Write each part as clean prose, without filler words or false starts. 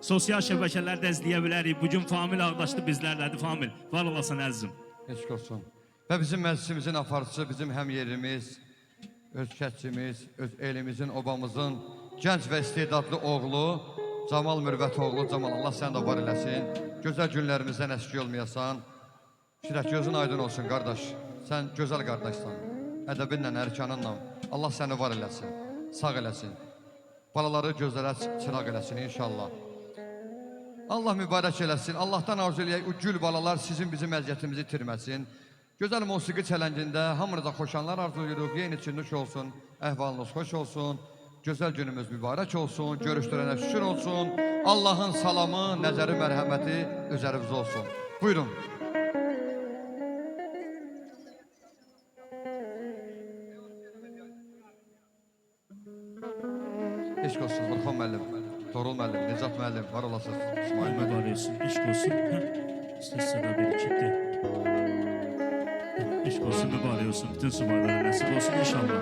Sosial şəbəkələrdə izləyə bilərik. Bugün Famil Ağdaşlı bizlərlədir. Famil, var olasın əzizim. Heç olsun. Və bizim məclisimizin aparıcısı, bizim həm yerimiz, öz kətçimiz, öz elimizin, obamızın gənc və istedadlı oğlu Camal Mürvətoğlu. Camal, Allah səni də var eləsin. Gözəl günlərimizdən əski olmayasan. Şirək, gözün aydın olsun, qardaş. Sən gözəl qardaşsan. Ədəbinlə, ərkanınla. Allah səni var eləsin, sağ eləsin. Balaları gözlərə çıraq eləsin inşallah. Allah mübarək eləsin. Allahdan arzu eləyək, o gül balalar sizin bizim əziyyətimizi itirməsin. Gözəl musiqi çələncində hamınıza xoşanlar arzulayırıq. Yeni içinlik olsun, əhvalınız xoş olsun. Gözəl günümüz mübarək olsun, görüşdürənə şükür olsun. Allahın salamı, nəzəri, mərhəməti üzərimizdə olsun. Buyurun. Eşq olsun, Burxan müəllim, Torul müəllim, Necat müəllim, var olasınız, İsmail müəllim. Var olsun, eşq olsun. İstəsədə bir ikidi. Eşq olsun, mübarək olsun. Bütün subaylara nəsib olsun inşallah.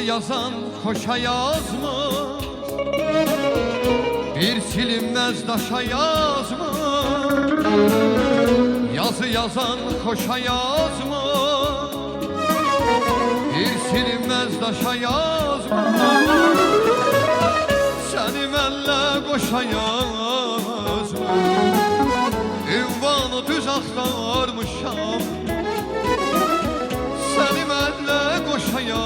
Yazan koşa yazmış, bir silinmez daşa yazmış. Yazı yazan koşa yazmış, bir silinmez daşa yazmış. Seni mənlə qoşa yazmış, ünvanı düz axtarmışam. Seni mənlə qoşa yazmış,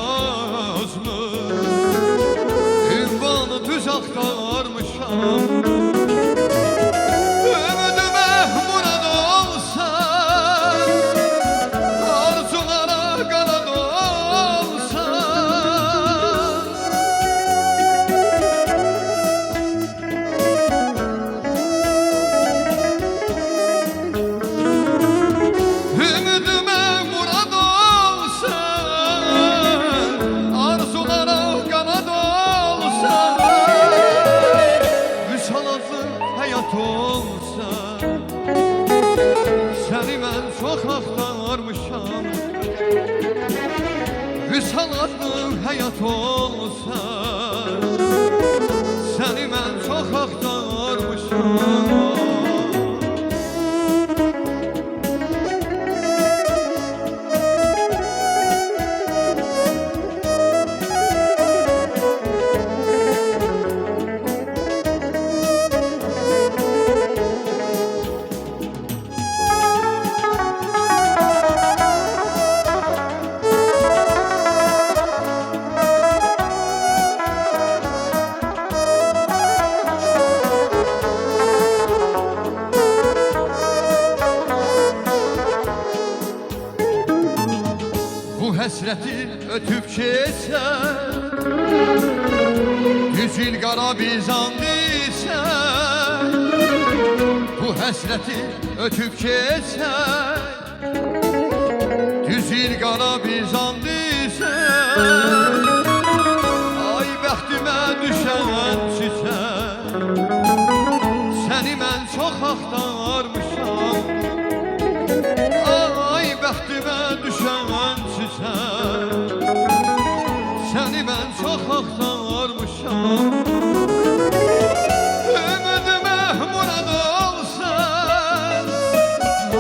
ünvanı düz axtarmışam. Ümidimə murad olsan, arzulara qanad olsan. Ümidimə murad olsan, arzulara qanad olsan. Vüsal adlı həyat olsan, səni mən çox axtarmışam. Vüsal adlı həyat olsan, səni mən çox axtarmışam. Bu həsrəti ötüb keçər, yüz il qara bizan deysən. Bu həsrəti ötüb keçər, yüz il qara bizan deysən. Ay bəxtimə düşən çiçək, səni mən çox axtarmışam. Ay bəxtimə düşən çiçək, səni mən çox axtarmışam. Ümidimə murad olsan,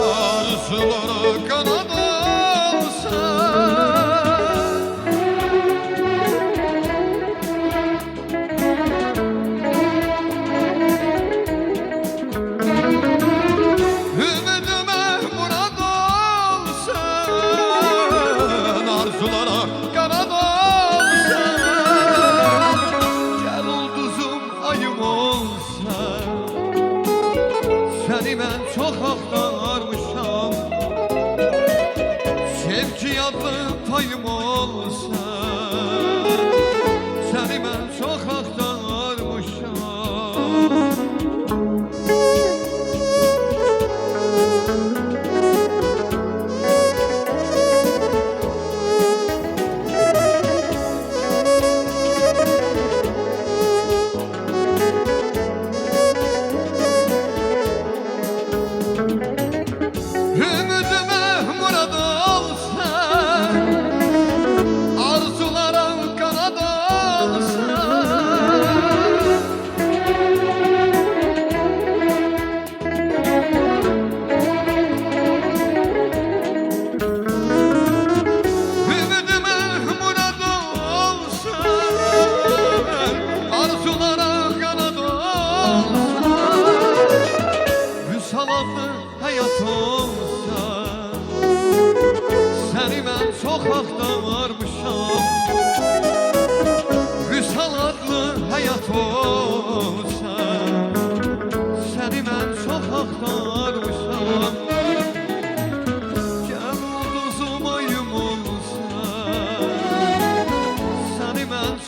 arzulara qanad olsan. Ümidimə murad olsan, arzulara qanad olsan.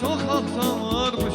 çox atlanır bu